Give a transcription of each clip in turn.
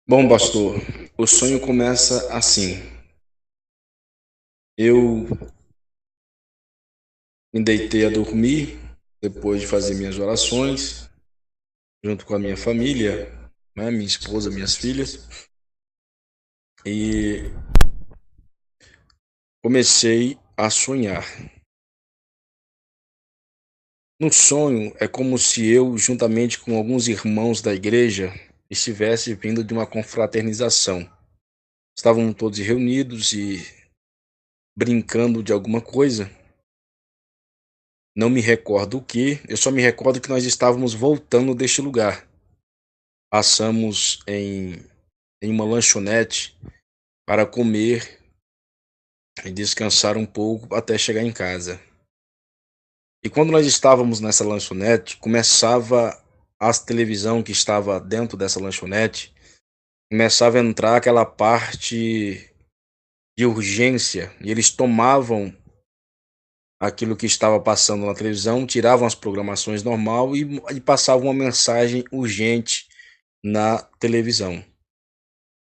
Bom, pastor, o sonho começa assim. Eu me deitei a dormir depois de fazer minhas orações, junto com a minha família, né, minha esposa, minhas filhas, e comecei a sonhar. No sonho, é como se eu, juntamente com alguns irmãos da igreja, estivesse vindo de uma confraternização. Estavam todos reunidos e brincando de alguma coisa. Não me recordo o que, eu só me recordo que nós estávamos voltando deste lugar. Passamos em uma lanchonete para comer e descansar um pouco até chegar em casa. E quando nós estávamos nessa lanchonete, começava a televisão que estava dentro dessa lanchonete, começava a entrar aquela parte de urgência, e eles tomavam aquilo que estava passando na televisão, tiravam as programações normal e passavam uma mensagem urgente na televisão.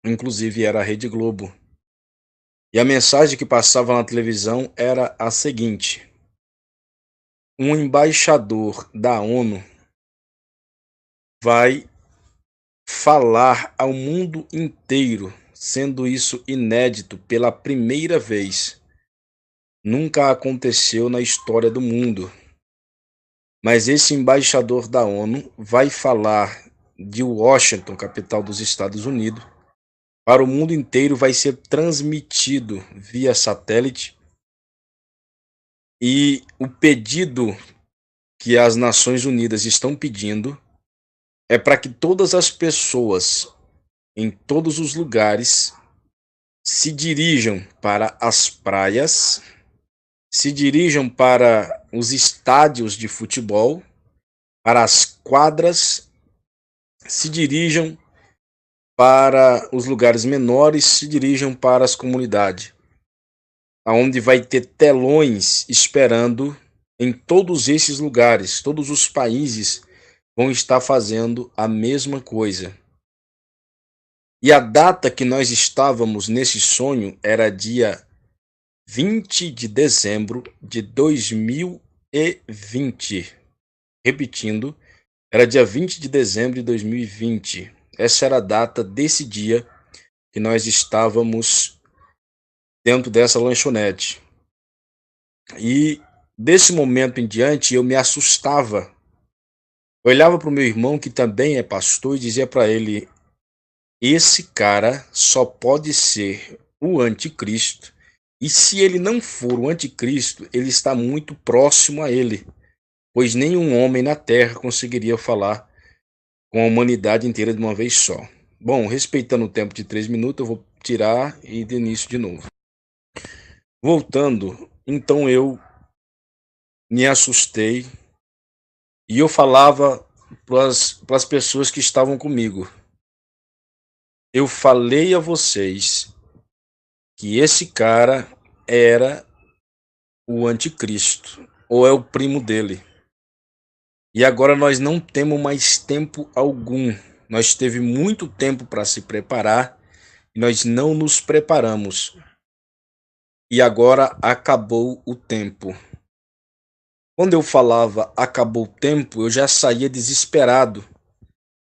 Inclusive era a Rede Globo. E a mensagem que passava na televisão era a seguinte: um embaixador da ONU vai falar ao mundo inteiro, sendo isso inédito pela primeira vez. Nunca aconteceu na história do mundo. Mas esse embaixador da ONU vai falar de Washington, capital dos Estados Unidos, para o mundo inteiro, vai ser transmitido via satélite. E o pedido que as Nações Unidas estão pedindo é para que todas as pessoas em todos os lugares se dirijam para as praias, se dirijam para os estádios de futebol, para as quadras, se dirijam para os lugares menores, se dirijam para as comunidades, aonde vai ter telões esperando em todos esses lugares. Todos os países vão estar fazendo a mesma coisa. E a data que nós estávamos nesse sonho era dia 20 de dezembro de 2020. Repetindo, era dia 20 de dezembro de 2020. Essa era a data desse dia que nós estávamos dentro dessa lanchonete. E desse momento em diante eu me assustava. Eu olhava para o meu irmão, que também é pastor, e dizia para ele: esse cara só pode ser o anticristo. E se ele não for o anticristo, ele está muito próximo a ele, pois nenhum homem na terra conseguiria falar com a humanidade inteira de uma vez só. Bom, respeitando o tempo de 3 minutos, eu vou tirar e de início de novo. Voltando, então eu me assustei e eu falava para as pessoas que estavam comigo: eu falei a vocês que esse cara era o anticristo, ou é o primo dele. E agora nós não temos mais tempo algum. Nós teve muito tempo para se preparar e nós não nos preparamos. E agora acabou o tempo. Quando eu falava acabou o tempo, eu já saía desesperado.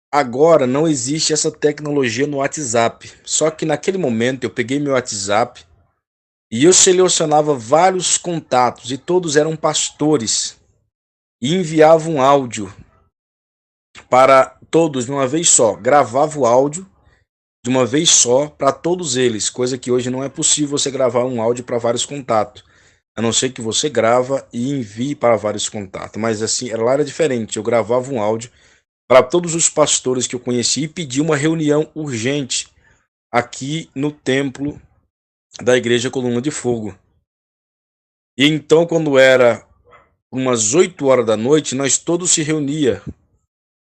Agora não existe essa tecnologia no WhatsApp. Só que naquele momento eu peguei meu WhatsApp e eu selecionava vários contatos e todos eram pastores e enviava um áudio para todos de uma vez só. Gravava o áudio de uma vez só para todos eles, coisa que hoje não é possível você gravar um áudio para vários contatos. A não ser que você grava e envie para vários contatos. Mas assim, lá era diferente. Eu gravava um áudio para todos os pastores que eu conheci e pedi uma reunião urgente aqui no templo da Igreja Coluna de Fogo. E então, quando era umas 8 horas da noite, nós todos se reunia,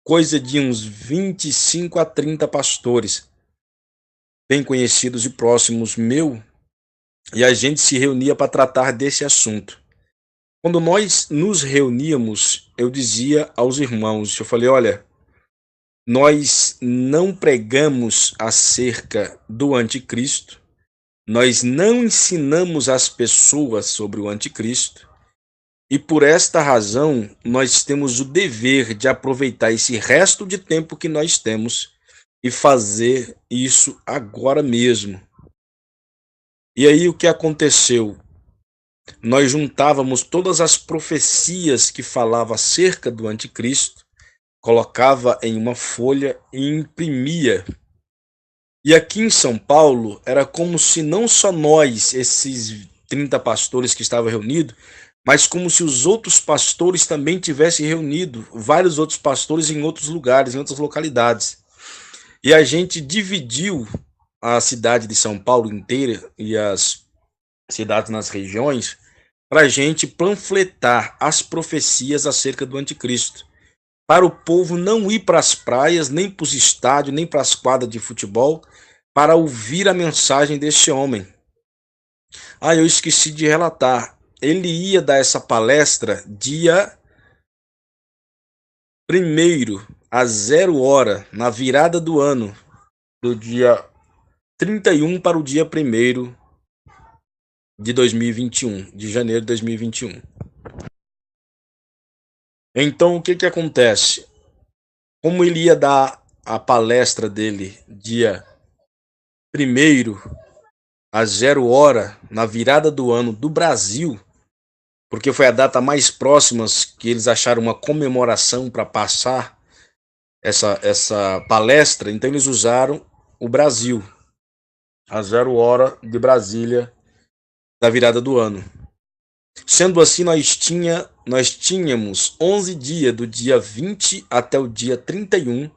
coisa de uns 25 a 30 pastores, bem conhecidos e próximos meu, e a gente se reunia para tratar desse assunto. Quando nós nos reuníamos, eu dizia aos irmãos, eu falei: olha, nós não pregamos acerca do anticristo, nós não ensinamos as pessoas sobre o anticristo, e por esta razão nós temos o dever de aproveitar esse resto de tempo que nós temos e fazer isso agora mesmo. E aí o que aconteceu? Nós juntávamos todas as profecias que falavam acerca do anticristo, colocava em uma folha e imprimia. E aqui em São Paulo era como se não só nós, esses 30 pastores que estavam reunidos, mas como se os outros pastores também tivessem reunido, vários outros pastores em outros lugares, em outras localidades. E a gente dividiu a cidade de São Paulo inteira e as cidades nas regiões para a gente panfletar as profecias acerca do anticristo, para o povo não ir para as praias, nem para os estádios, nem para as quadras de futebol, para ouvir a mensagem deste homem. Eu esqueci de relatar. Ele ia dar essa palestra dia 1º, às 0h, na virada do ano, do dia 31 para o dia 1º de 2021, de janeiro de 2021. Então, o que acontece? Como ele ia dar a palestra dele dia 1º, às 0h, na virada do ano do Brasil, porque foi a data mais próxima que eles acharam uma comemoração para passar essa palestra, então eles usaram o Brasil, às 0h de Brasília, da virada do ano. Sendo assim, nós tínhamos 11 dias, do dia 20 até o dia 31,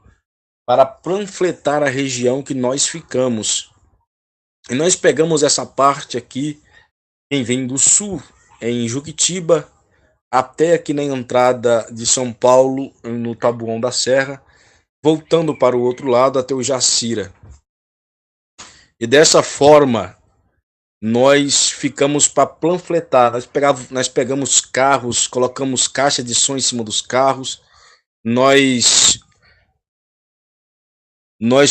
para panfletar a região que nós ficamos. E nós pegamos essa parte aqui, quem vem do sul, em Juquitiba, até aqui na entrada de São Paulo, no Taboão da Serra, voltando para o outro lado até o Jacira. E dessa forma, nós ficamos para panfletar. Nós pegamos carros, colocamos caixa de som em cima dos carros, nós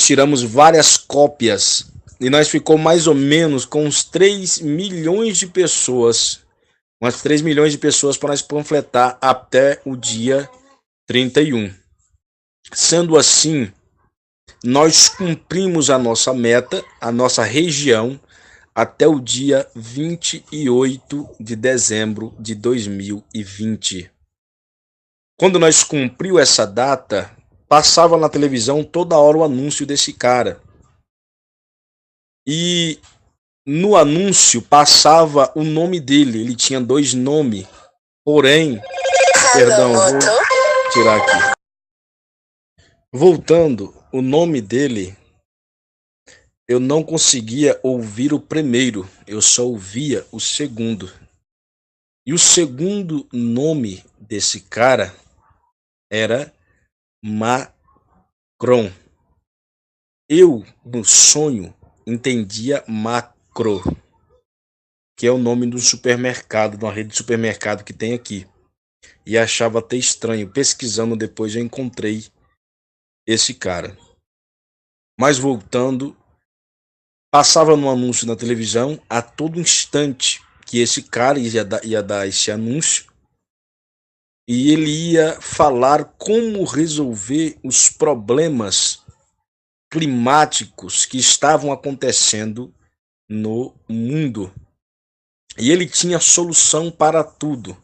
tiramos várias cópias e nós ficou mais ou menos com uns 3 milhões de pessoas, umas 3 milhões de pessoas para nós panfletar até o dia 31. Sendo assim, nós cumprimos a nossa meta, a nossa região, até o dia 28 de dezembro de 2020. Quando nós cumprimos essa data, passava na televisão toda hora o anúncio desse cara. E no anúncio passava o nome dele. Ele tinha 2 nomes. Porém, perdão, vou tirar aqui. Voltando, o nome dele, eu não conseguia ouvir o primeiro, eu só ouvia o segundo. E o segundo nome desse cara era Macron. Eu, no sonho, entendia Macro, que é o nome do supermercado, de uma rede de supermercado que tem aqui. E achava até estranho. Pesquisando depois eu encontrei esse cara. Mas voltando, passava no anúncio na televisão a todo instante que esse cara ia dar esse anúncio. E ele ia falar como resolver os problemas climáticos que estavam acontecendo no mundo. E ele tinha solução para tudo.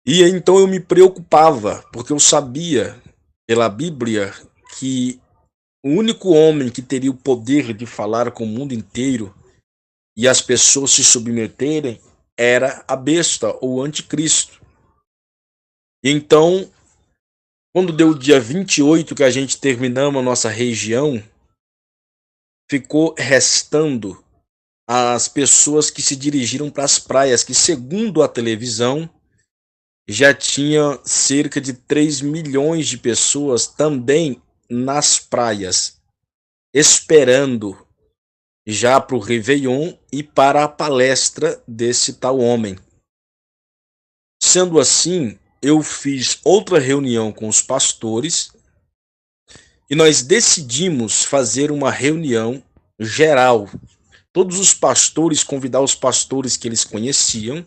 E então eu me preocupava, porque eu sabia pela Bíblia que o único homem que teria o poder de falar com o mundo inteiro e as pessoas se submeterem era a besta ou o anticristo. Então, quando deu o dia 28 que a gente terminamos a nossa região, ficou restando as pessoas que se dirigiram para as praias, que segundo a televisão, já tinha cerca de 3 milhões de pessoas também nas praias, esperando já para o Réveillon e para a palestra desse tal homem. Sendo assim, eu fiz outra reunião com os pastores e nós decidimos fazer uma reunião geral. Todos os pastores, convidar os pastores que eles conheciam,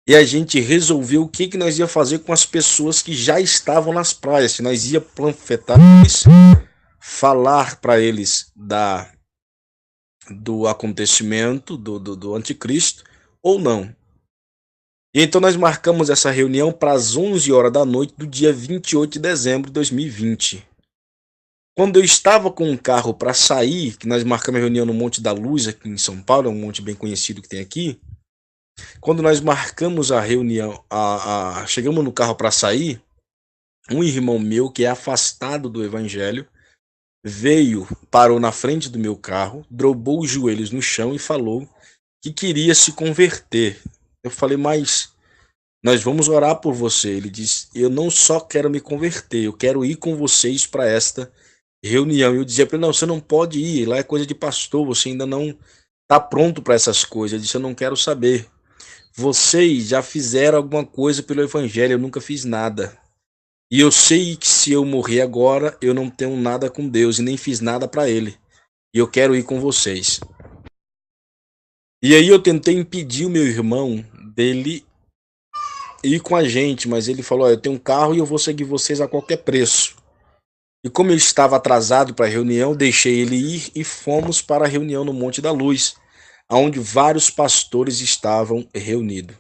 e a gente resolveu o que nós ia fazer com as pessoas que já estavam nas praias, se nós ia panfletar eles, falar para eles do acontecimento do anticristo ou não. E então nós marcamos essa reunião para as 11 horas da noite do dia 28 de dezembro de 2020. Quando eu estava com um carro para sair, que nós marcamos a reunião no Monte da Luz, aqui em São Paulo, é um monte bem conhecido que tem aqui. Quando nós marcamos a reunião, chegamos no carro para sair, um irmão meu que é afastado do evangelho veio, parou na frente do meu carro, dobrou os joelhos no chão e falou que queria se converter. Eu falei, mas nós vamos orar por você. Ele disse, eu não só quero me converter, eu quero ir com vocês para esta reunião. Eu dizia para ele, não, você não pode ir, lá é coisa de pastor, você ainda não está pronto para essas coisas. Ele disse, eu não quero saber. Vocês já fizeram alguma coisa pelo evangelho, eu nunca fiz nada. E eu sei que se eu morrer agora, eu não tenho nada com Deus e nem fiz nada para ele. E eu quero ir com vocês. E aí eu tentei impedir o meu irmão dele ir com a gente, mas ele falou, eu tenho um carro e eu vou seguir vocês a qualquer preço. E como eu estava atrasado para a reunião, deixei ele ir e fomos para a reunião no Monte da Luz, onde vários pastores estavam reunidos.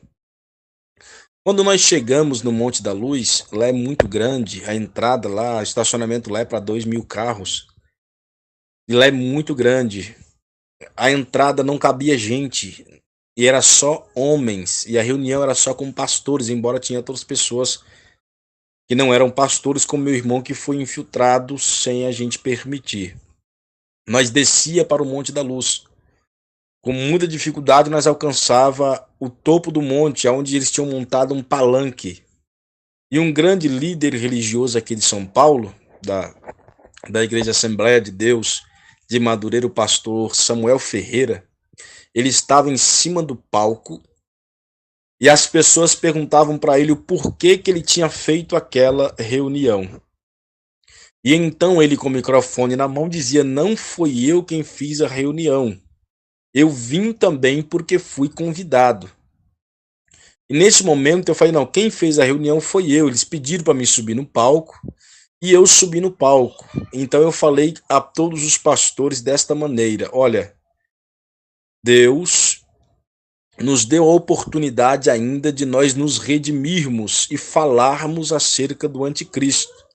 Quando nós chegamos no Monte da Luz, lá é muito grande, a entrada lá, o estacionamento lá é para 2.000 carros. E lá é muito grande. A entrada não cabia gente, e era só homens, e a reunião era só com pastores, embora tinha outras pessoas que não eram pastores, como meu irmão que foi infiltrado sem a gente permitir. Nós descia para o Monte da Luz. Com muita dificuldade nós alcançava o topo do monte, onde eles tinham montado um palanque. E um grande líder religioso aqui de São Paulo, da Igreja Assembleia de Deus de Madureira, o pastor Samuel Ferreira, ele estava em cima do palco e as pessoas perguntavam para ele o porquê que ele tinha feito aquela reunião. E então ele, com o microfone na mão, dizia, não foi eu quem fiz a reunião. Eu vim também porque fui convidado. E nesse momento eu falei, não, quem fez a reunião foi eu. Eles pediram para me subir no palco e eu subi no palco. Então eu falei a todos os pastores desta maneira, olha, Deus nos deu a oportunidade ainda de nós nos redimirmos e falarmos acerca do anticristo.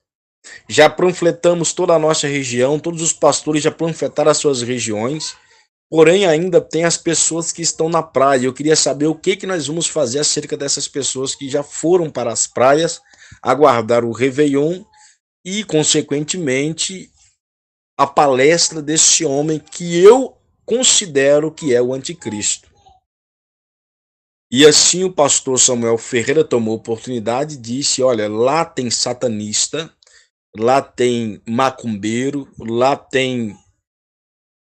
Já panfletamos toda a nossa região, todos os pastores já panfletaram as suas regiões, porém ainda tem as pessoas que estão na praia. Eu queria saber o que nós vamos fazer acerca dessas pessoas que já foram para as praias, aguardar o Réveillon e, consequentemente, a palestra desse homem que eu considero que é o anticristo. E assim o pastor Samuel Ferreira tomou a oportunidade e disse, olha, lá tem satanista, lá tem macumbeiro, lá tem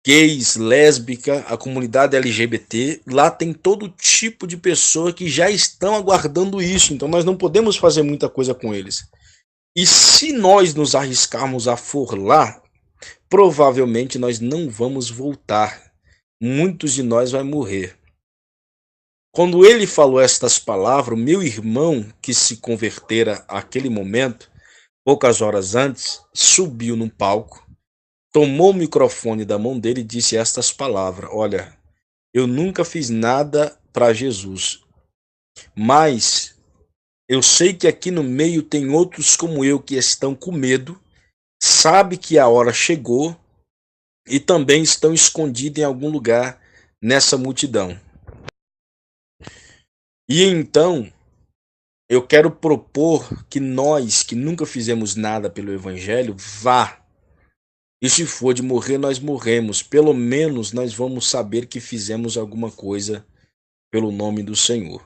gays, lésbica, a comunidade LGBT, lá tem todo tipo de pessoa que já estão aguardando isso, então nós não podemos fazer muita coisa com eles. E se nós nos arriscarmos a for lá, provavelmente nós não vamos voltar. Muitos de nós vai morrer. Quando ele falou estas palavras, o meu irmão, que se convertera àquele momento, poucas horas antes, subiu no palco, tomou o microfone da mão dele e disse estas palavras, olha, eu nunca fiz nada para Jesus, mas eu sei que aqui no meio tem outros como eu que estão com medo, sabe que a hora chegou e também estão escondidos em algum lugar nessa multidão. E então, eu quero propor que nós, que nunca fizemos nada pelo Evangelho, vá. E se for de morrer, nós morremos. Pelo menos nós vamos saber que fizemos alguma coisa pelo nome do Senhor.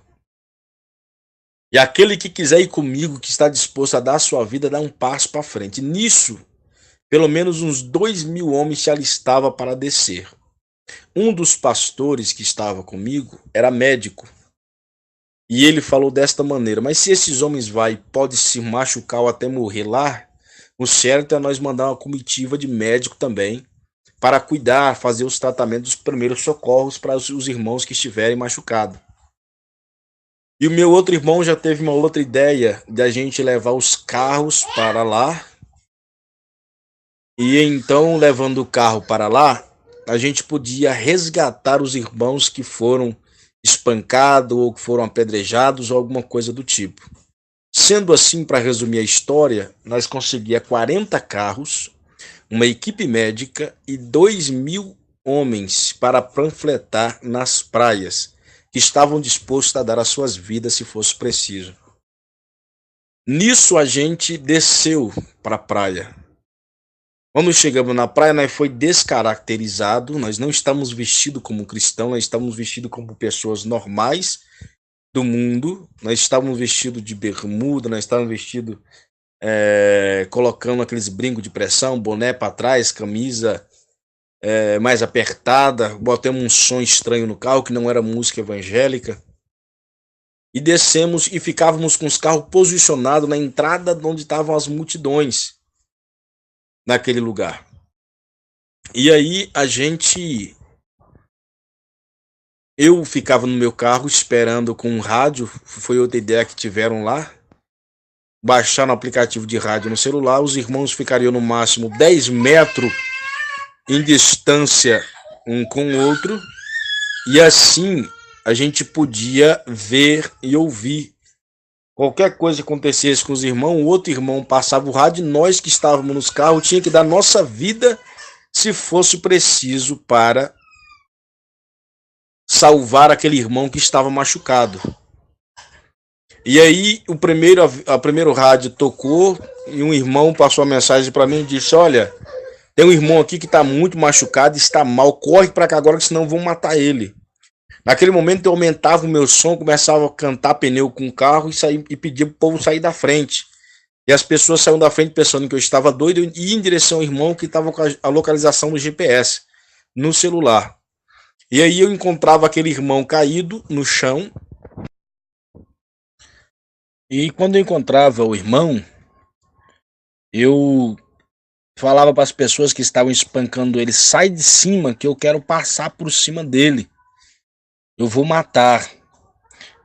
E aquele que quiser ir comigo, que está disposto a dar a sua vida, dá um passo para frente. Nisso, pelo menos uns 2.000 homens se alistavam para descer. Um dos pastores que estava comigo era médico. E ele falou desta maneira, mas se esses homens pode se machucar ou até morrer lá, O certo é nós mandar uma comitiva de médico também para cuidar, fazer os tratamentos dos primeiros socorros para os irmãos que estiverem machucados. E o meu outro irmão já teve uma outra ideia de a gente levar os carros para lá. E então, levando o carro para lá, a gente podia resgatar os irmãos que foram espancados ou que foram apedrejados ou alguma coisa do tipo. Sendo assim, para resumir a história, nós conseguíamos 40 carros, uma equipe médica e 2.000 homens para panfletar nas praias, que estavam dispostos a dar as suas vidas se fosse preciso. Nisso a gente desceu para a praia. Quando chegamos na praia, nós foi descaracterizado, nós não estamos vestidos como cristãos, nós estamos vestidos como pessoas normais do mundo, nós estávamos vestidos de bermuda, nós estávamos vestidos colocando aqueles brincos de pressão, boné para trás, camisa mais apertada, botamos um som estranho no carro, que não era música evangélica, e descemos e ficávamos com os carros posicionados na entrada onde estavam as multidões, naquele lugar. E aí eu ficava no meu carro esperando com um rádio, foi outra ideia que tiveram lá, baixar no aplicativo de rádio no celular, os irmãos ficariam no máximo 10 metros em distância um com o outro, e assim a gente podia ver e ouvir. Qualquer coisa que acontecesse com os irmãos, o outro irmão passava o rádio, e nós que estávamos nos carros tinha que dar nossa vida se fosse preciso para salvar aquele irmão que estava machucado. E aí o primeiro rádio tocou e um irmão passou a mensagem para mim e disse: olha, tem um irmão aqui que está muito machucado, está mal, corre para cá agora que senão vão matar ele. Naquele momento eu aumentava o meu som, começava a cantar pneu com o carro e pedia para o povo sair da frente. E as pessoas saíram da frente pensando que eu estava doido e ia em direção ao irmão que estava com a localização do GPS no celular. E aí eu encontrava aquele irmão caído no chão. E quando eu encontrava o irmão, eu falava para as pessoas que estavam espancando ele: sai de cima que eu quero passar por cima dele. Eu vou matar.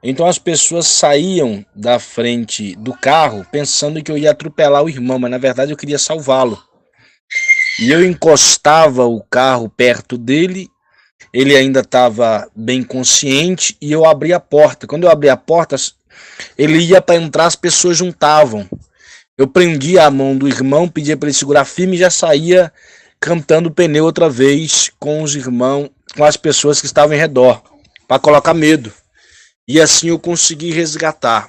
Então as pessoas saíam da frente do carro pensando que eu ia atropelar o irmão, mas na verdade eu queria salvá-lo. E eu encostava o carro perto dele, ele ainda estava bem consciente, e eu abria a porta. Quando eu abria a porta, ele ia para entrar, as pessoas juntavam. Eu prendia a mão do irmão, pedia para ele segurar firme e já saía cantando pneu outra vez com os irmãos, com as pessoas que estavam em redor, para colocar medo. E assim eu consegui resgatar.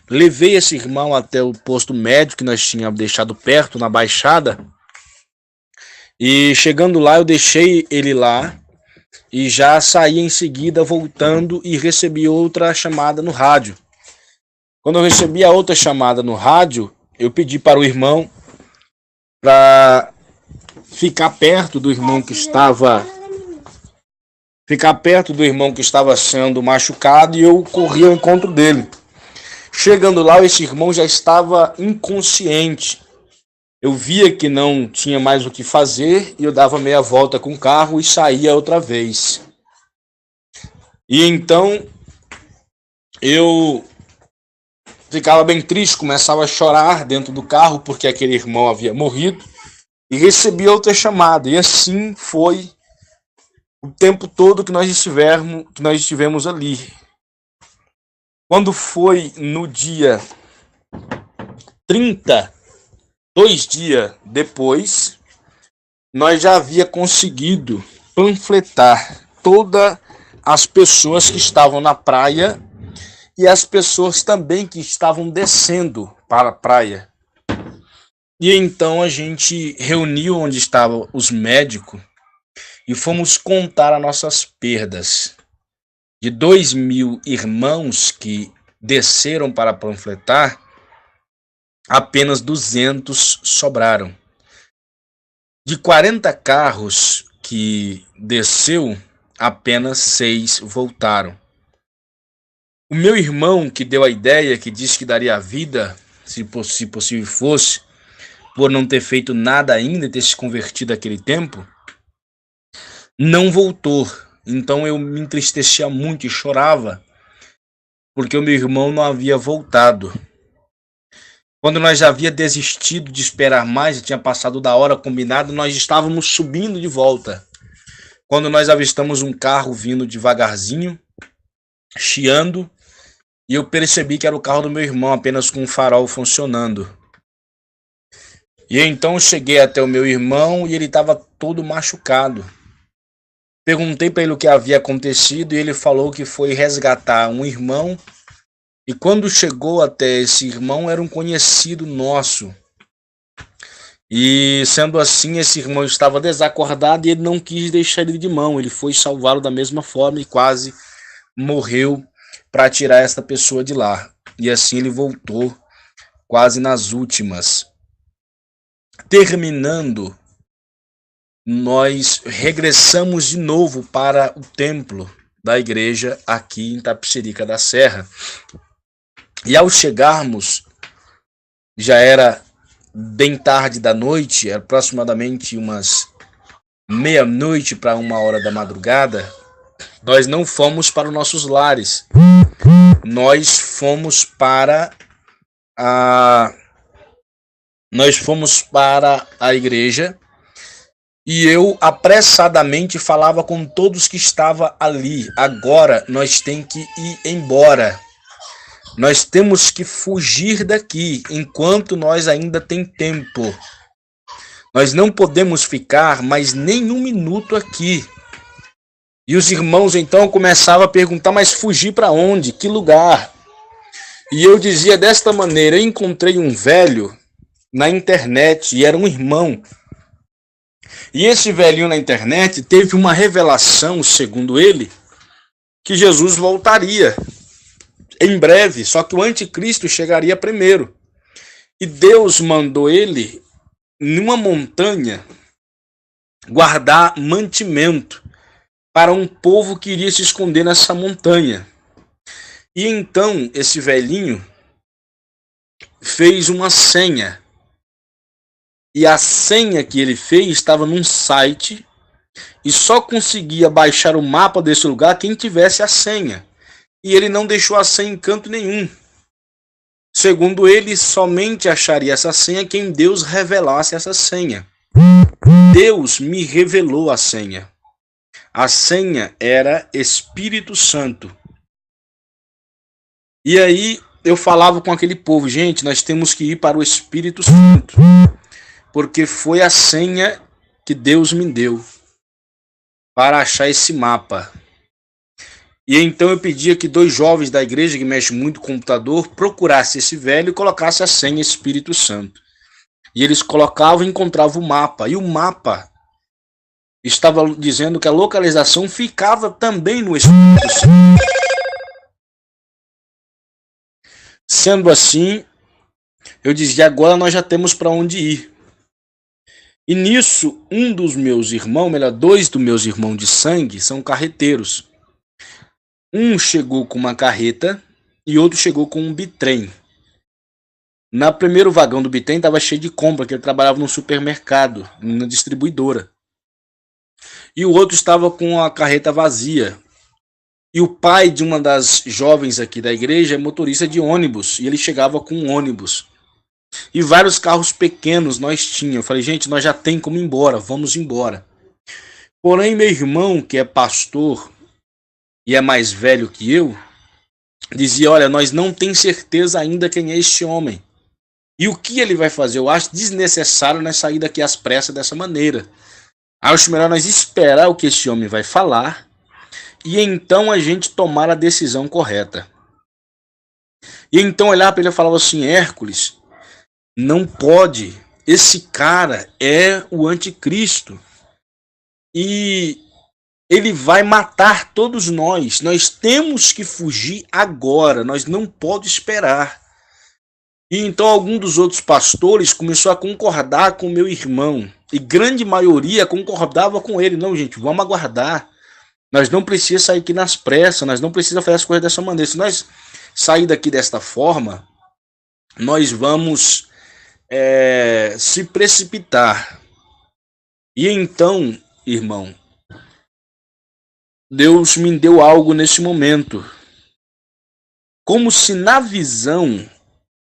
Levei esse irmão até o posto médico que nós tínhamos deixado perto, na Baixada. E chegando lá, eu deixei ele lá e já saí em seguida voltando e recebi outra chamada no rádio. Quando eu recebi a outra chamada no rádio, eu pedi para o irmão para ficar perto do irmão que estava sendo machucado, e eu corri ao encontro dele. Chegando lá, esse irmão já estava inconsciente. Eu via que não tinha mais o que fazer e eu dava meia volta com o carro e saía outra vez. E então eu ficava bem triste, começava a chorar dentro do carro porque aquele irmão havia morrido, e recebi outra chamada. E assim foi o tempo todo que nós estivemos ali. Quando foi no dia 30, 2 dias depois, nós já havia conseguido panfletar todas as pessoas que estavam na praia e as pessoas também que estavam descendo para a praia. E então a gente reuniu onde estavam os médicos e fomos contar as nossas perdas. De 2.000 irmãos que desceram para panfletar, apenas 200 sobraram. De 40 carros que desceu, apenas 6 voltaram. O meu irmão que deu a ideia, que disse que daria a vida, se possível fosse, por não ter feito nada ainda e ter se convertido naquele tempo, não voltou. Então eu me entristecia muito e chorava, porque o meu irmão não havia voltado. Quando nós já havia desistido de esperar mais, já tinha passado da hora combinada, nós estávamos subindo de volta. Quando nós avistamos um carro vindo devagarzinho, chiando, e eu percebi que era o carro do meu irmão, apenas com o farol funcionando. E então eu cheguei até o meu irmão e ele estava todo machucado. Perguntei para ele o que havia acontecido e ele falou que foi resgatar um irmão. E quando chegou até esse irmão, era um conhecido nosso. E sendo assim, esse irmão estava desacordado e ele não quis deixar ele de mão. Ele foi salvá-lo da mesma forma e quase morreu para tirar esta pessoa de lá. E assim ele voltou quase nas últimas. Terminando, nós regressamos de novo para o templo da igreja aqui em Tapicerica da Serra. E ao chegarmos, já era bem tarde da noite, era aproximadamente umas meia-noite para 1 hora da madrugada. Nós não fomos para os nossos lares. Nós fomos para a igreja e eu apressadamente falava com todos que estavam ali. Agora nós temos que ir embora. Nós temos que fugir daqui enquanto nós ainda tem tempo. Nós não podemos ficar mais nem 1 minuto aqui. E os irmãos então começavam a perguntar, mas fugir para onde? Que lugar? E eu dizia desta maneira, eu encontrei um velho na internet e era um irmão. E esse velhinho na internet teve uma revelação, segundo ele, que Jesus voltaria em breve, só que o anticristo chegaria primeiro. E Deus mandou ele numa montanha guardar mantimento para um povo que iria se esconder nessa montanha. E então esse velhinho fez uma senha. E a senha que ele fez estava num site e só conseguia baixar o mapa desse lugar quem tivesse a senha. E ele não deixou a senha em canto nenhum. Segundo ele, somente acharia essa senha quem Deus revelasse essa senha. Deus me revelou a senha. A senha era Espírito Santo. E aí eu falava com aquele povo, gente, nós temos que ir para o Espírito Santo, porque foi a senha que Deus me deu para achar esse mapa. E então eu pedia que 2 jovens da igreja que mexem muito com o computador procurassem esse velho e colocassem a senha Espírito Santo. E eles colocavam e encontravam o mapa. E o mapa estava dizendo que a localização ficava também no Espírito Santo. Sendo assim, eu dizia, agora nós já temos para onde ir. E nisso, um dos meus irmãos, melhor, 2 dos meus irmãos de sangue, são carreteiros. Um chegou com uma carreta e outro chegou com um bitrem. No primeiro vagão do bitrem estava cheio de compra, que ele trabalhava num supermercado, numa distribuidora. E o outro estava com a carreta vazia. E o pai de uma das jovens aqui da igreja é motorista de ônibus, e ele chegava com um ônibus. E vários carros pequenos nós tínhamos. Eu falei, gente, nós já tem como ir embora, vamos embora. Porém, meu irmão, que é pastor e é mais velho que eu, dizia, olha, nós não temos certeza ainda quem é este homem. E o que ele vai fazer? Eu acho desnecessário nós sair daqui às pressas dessa maneira. Acho melhor nós esperar o que este homem vai falar e então a gente tomar a decisão correta. E então olhar para ele e falava assim, Hércules, não pode, esse cara é o anticristo e ele vai matar todos nós temos que fugir agora, nós não podemos esperar. E então algum dos outros pastores começou a concordar com o meu irmão, e grande maioria concordava com ele, não gente, vamos aguardar, nós não precisamos sair aqui nas pressas, nós não precisamos fazer as coisas dessa maneira, se nós sair daqui desta forma, nós vamos se precipitar. E então, irmão, Deus me deu algo nesse momento. Como se na visão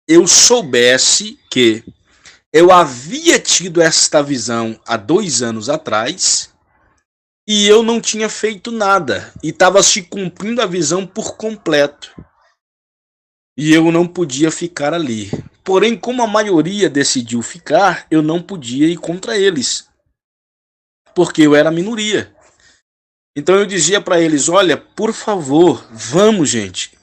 eu soubesse que eu havia tido esta visão há 2 anos atrás e eu não tinha feito nada. E estava se cumprindo a visão por completo. E eu não podia ficar ali. Porém, como a maioria decidiu ficar, eu não podia ir contra eles. Porque eu era a minoria. Então eu dizia para eles, olha, por favor, vamos, gente.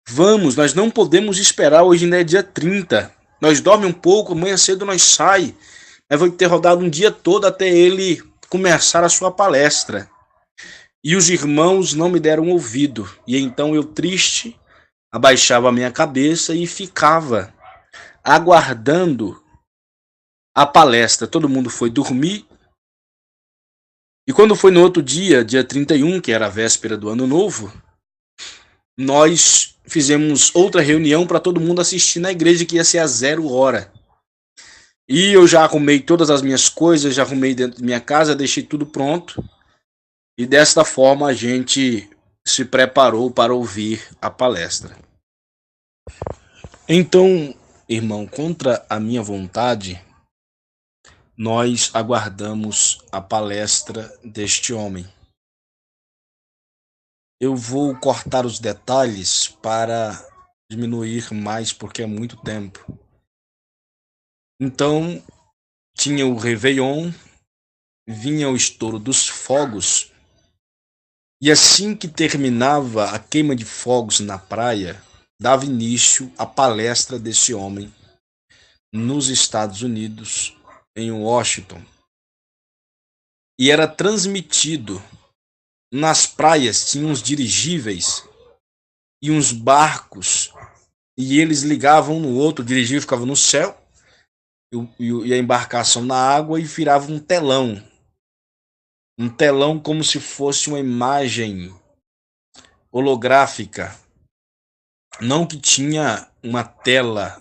Vamos, nós não podemos esperar, hoje ainda é dia 30. Nós dorme um pouco, amanhã cedo nós sai. Nós vamos ter rodado um dia todo até ele começar a sua palestra. E os irmãos não me deram ouvido. E então eu, triste, abaixava a minha cabeça e ficava aguardando a palestra. Todo mundo foi dormir. E quando foi no outro dia, dia 31, que era a véspera do Ano Novo, nós fizemos outra reunião para todo mundo assistir na igreja, que ia ser às 0h. E eu já arrumei todas as minhas coisas, já arrumei dentro de minha casa, deixei tudo pronto. E desta forma a gente se preparou para ouvir a palestra. Então, irmão, contra a minha vontade, nós aguardamos a palestra deste homem. Eu vou cortar os detalhes para diminuir mais, porque é muito tempo. Então, tinha o Réveillon, vinha o estouro dos fogos, e assim que terminava a queima de fogos na praia, dava início à palestra desse homem nos Estados Unidos, em Washington. E era transmitido nas praias, tinha uns dirigíveis e uns barcos, e eles ligavam no outro, o dirigível ficava no céu, e a embarcação na água, e virava um telão. Um telão como se fosse uma imagem holográfica. Não que tinha uma tela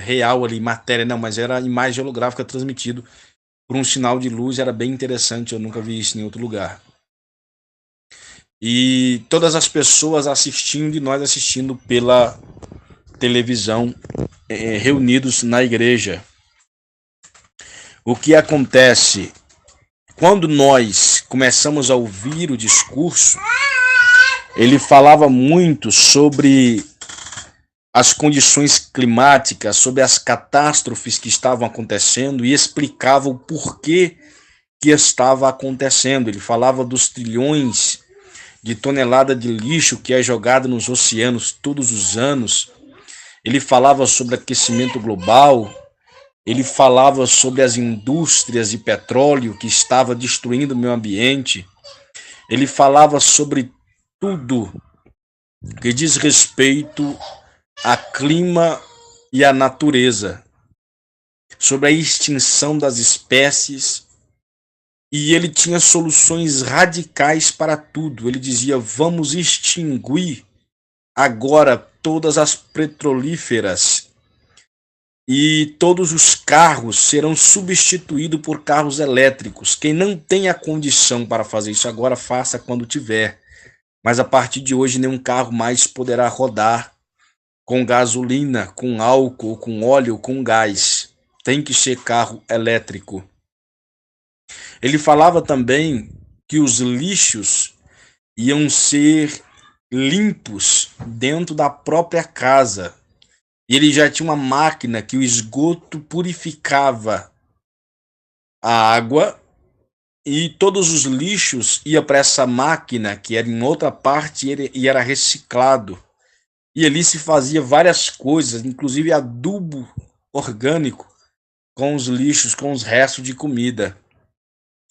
real ali, matéria, não, mas era a imagem holográfica transmitido por um sinal de luz. Era bem interessante, eu nunca vi isso em outro lugar. E todas as pessoas assistindo e nós assistindo pela televisão, reunidos na igreja. O que acontece? Quando nós começamos a ouvir o discurso, ele falava muito sobre as condições climáticas, sobre as catástrofes que estavam acontecendo, e explicava o porquê que estava acontecendo. Ele falava dos trilhões de tonelada de lixo que é jogado nos oceanos todos os anos. Ele falava sobre aquecimento global. Ele falava sobre as indústrias de petróleo que estava destruindo o meio ambiente. Ele falava sobre tudo que diz respeito a clima e a natureza, sobre a extinção das espécies, e ele tinha soluções radicais para tudo. Ele dizia, vamos extinguir agora todas as petrolíferas e todos os carros serão substituídos por carros elétricos. Quem não tem a condição para fazer isso agora, faça quando tiver. Mas a partir de hoje, nenhum carro mais poderá rodar com gasolina, com álcool, com óleo, com gás. Tem que ser carro elétrico. Ele falava também que os lixos iam ser limpos dentro da própria casa. E ele já tinha uma máquina que o esgoto purificava a água, e todos os lixos iam para essa máquina que era em outra parte e era reciclado. E ali se fazia várias coisas, inclusive adubo orgânico com os lixos, com os restos de comida.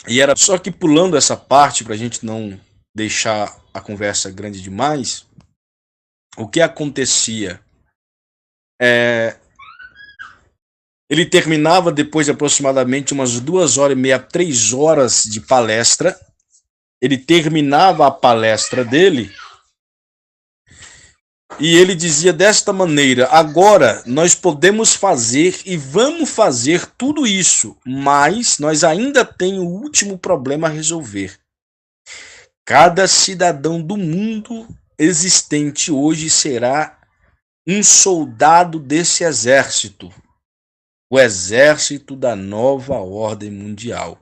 E era só que, pulando essa parte para a gente não deixar a conversa grande demais, o que acontecia? Ele terminava depois de aproximadamente umas 2h30, 3 horas de palestra. Ele terminava a palestra dele E ele dizia desta maneira: agora nós podemos fazer e vamos fazer tudo isso, mas nós ainda temos o último problema a resolver. Cada cidadão do mundo existente hoje será um soldado desse exército, o exército da nova ordem mundial.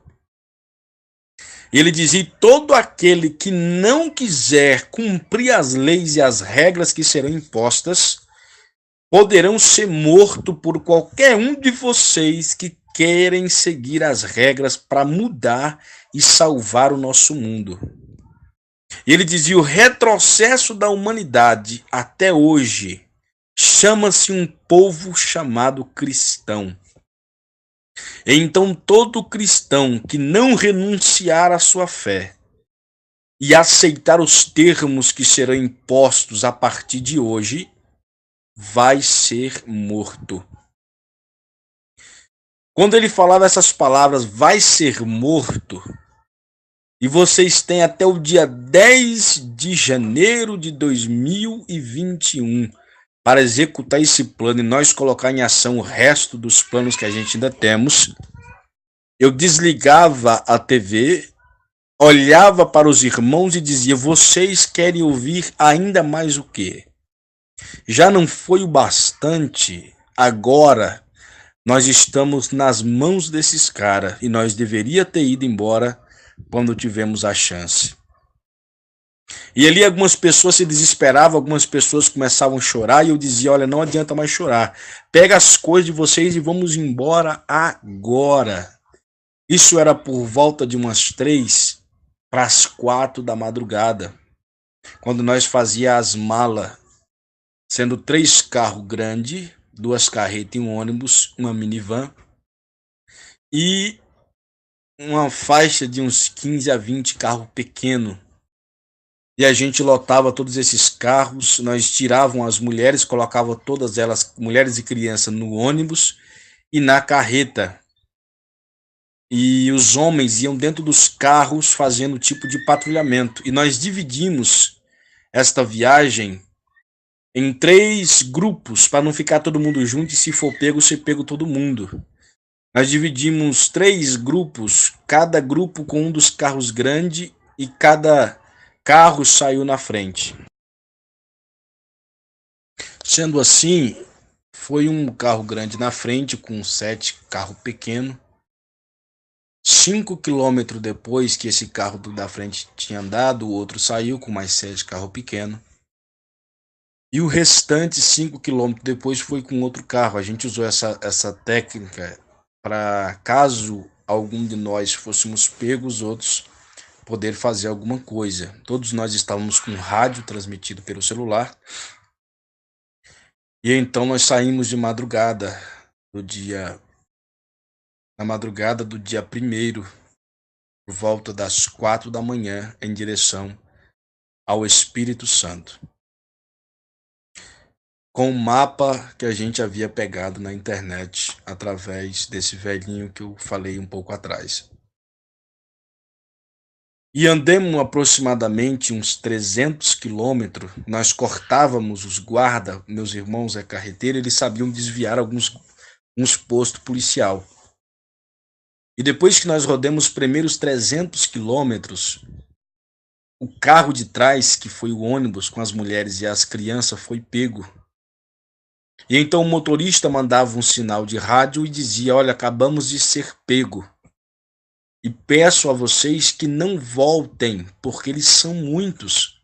Ele dizia: todo aquele que não quiser cumprir as leis e as regras que serão impostas, poderão ser mortos por qualquer um de vocês que querem seguir as regras para mudar e salvar o nosso mundo. Ele dizia: o retrocesso da humanidade até hoje chama-se um povo chamado cristão. Então todo cristão que não renunciar à sua fé e aceitar os termos que serão impostos a partir de hoje, vai ser morto. Quando ele falava essas palavras, vai ser morto, e vocês têm até o dia 10 de janeiro de 2021 para executar esse plano e nós colocar em ação o resto dos planos que a gente ainda temos. Eu desligava a TV, olhava para os irmãos e dizia: vocês querem ouvir ainda mais o quê? Já não foi o bastante? Agora nós estamos nas mãos desses caras e nós deveria ter ido embora quando tivemos a chance. E ali algumas pessoas se desesperavam, algumas pessoas começavam a chorar e eu dizia: olha, não adianta mais chorar. Pega as coisas de vocês e vamos embora agora. Isso era por volta de umas 3 para as 4 da madrugada, quando nós fazíamos as malas, sendo 3 carros grandes, 2 carretas e um ônibus, uma minivan, e uma faixa de uns 15 a 20 carros pequenos. E a gente lotava todos esses carros, nós tiravam as mulheres, colocava todas elas, mulheres e crianças, no ônibus e na carreta. E os homens iam dentro dos carros fazendo tipo de patrulhamento. E nós dividimos esta viagem em 3 grupos, para não ficar todo mundo junto e se for pego, ser pego todo mundo. Nós dividimos 3 grupos, cada grupo com um dos carros grandes e cada carro saiu na frente. Sendo assim, foi um carro grande na frente com 7 carros pequenos. 5 quilômetros depois que esse carro da frente tinha andado, o outro saiu com mais 7 carros pequenos. E o restante 5 quilômetros depois foi com outro carro. A gente usou essa técnica para, caso algum de nós fôssemos pegos, outros poder fazer alguma coisa. Todos nós estávamos com rádio transmitido pelo celular. E então nós saímos de madrugada na madrugada do dia 1º, por volta das 4 da manhã, em direção ao Espírito Santo, com o mapa que a gente havia pegado na internet através desse velhinho que eu falei um pouco atrás. E andemos aproximadamente uns 300 quilômetros, nós cortávamos os guardas, meus irmãos é carreteiro, eles sabiam desviar uns postos policial. E depois que nós rodamos os primeiros 300 quilômetros, o carro de trás, que foi o ônibus com as mulheres e as crianças, foi pego. E então o motorista mandava um sinal de rádio e dizia: olha, acabamos de ser pego. E peço a vocês que não voltem, porque eles são muitos.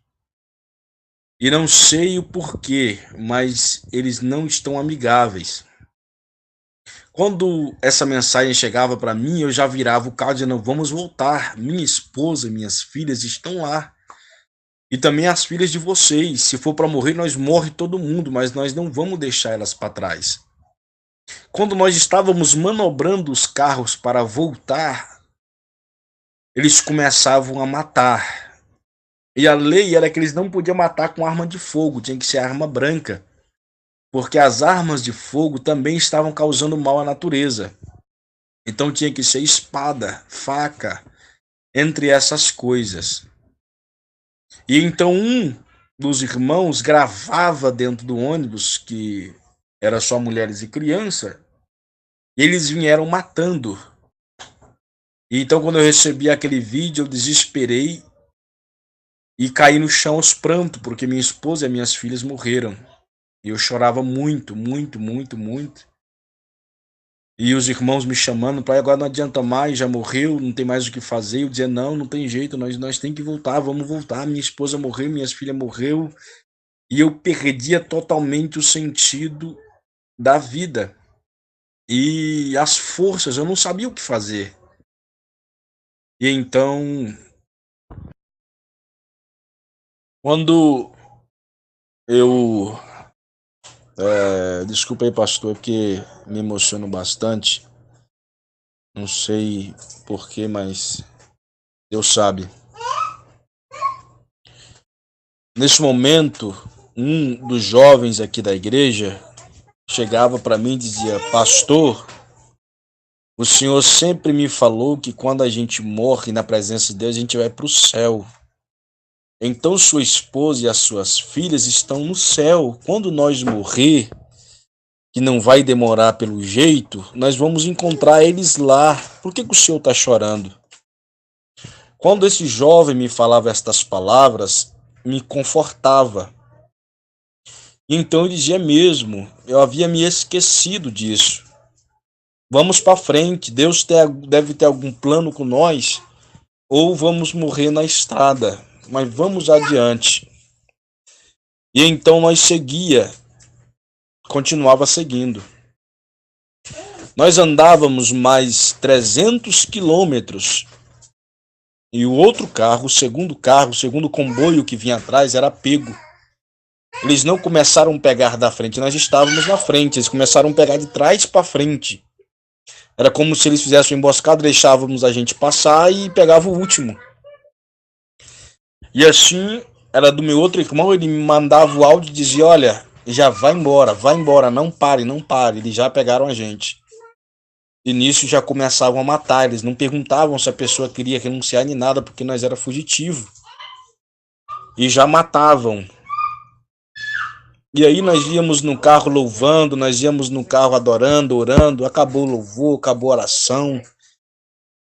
E não sei o porquê, mas eles não estão amigáveis. Quando essa mensagem chegava para mim, eu já virava o carro dizendo: vamos voltar. Minha esposa e minhas filhas estão lá. E também as filhas de vocês. Se for para morrer, nós morre todo mundo, mas nós não vamos deixar elas para trás. Quando nós estávamos manobrando os carros para voltar, eles começavam a matar. E a lei era que eles não podiam matar com arma de fogo, tinha que ser arma branca. Porque as armas de fogo também estavam causando mal à natureza. Então tinha que ser espada, faca, entre essas coisas. E então um dos irmãos gravava dentro do ônibus, que era só mulheres e criança, eles vieram matando. E então, quando eu recebi aquele vídeo, eu desesperei e caí no chão aos prantos, porque minha esposa e minhas filhas morreram. E eu chorava muito, muito, muito, muito. E os irmãos me chamando para agora não adianta mais, já morreu, não tem mais o que fazer. Eu dizia, não, não tem jeito, nós tem que voltar, vamos voltar. Minha esposa morreu, minhas filhas morreu. E eu perdia totalmente o sentido da vida. E as forças, eu não sabia o que fazer. E então, quando eu... desculpa aí, pastor, porque me emociono bastante. Não sei porquê, mas Deus sabe. Nesse momento, um dos jovens aqui da igreja chegava para mim e dizia: Pastor, o senhor sempre me falou que quando a gente morre na presença de Deus, a gente vai para o céu. Então sua esposa e as suas filhas estão no céu. Quando nós morrer, que não vai demorar pelo jeito, nós vamos encontrar eles lá. Por que o senhor está chorando? Quando esse jovem me falava estas palavras, me confortava. Então eu dizia mesmo, eu havia me esquecido disso. Vamos para frente, deve ter algum plano com nós, ou vamos morrer na estrada, mas vamos adiante. E então continuava seguindo. Nós andávamos mais 300 quilômetros e o outro carro, o segundo comboio que vinha atrás era pego. Eles não começaram a pegar da frente, nós estávamos na frente, eles começaram a pegar de trás para frente. Era como se eles fizessem uma emboscada, deixávamos a gente passar e pegava o último. E assim, era do meu outro irmão, ele me mandava o áudio e dizia: olha, já vai embora, não pare, não pare, eles já pegaram a gente. E nisso já começavam a matar, eles não perguntavam se a pessoa queria renunciar nem nada, porque nós era fugitivo. E já matavam. E aí nós íamos no carro louvando, nós íamos no carro adorando, orando, acabou o louvor, acabou a oração.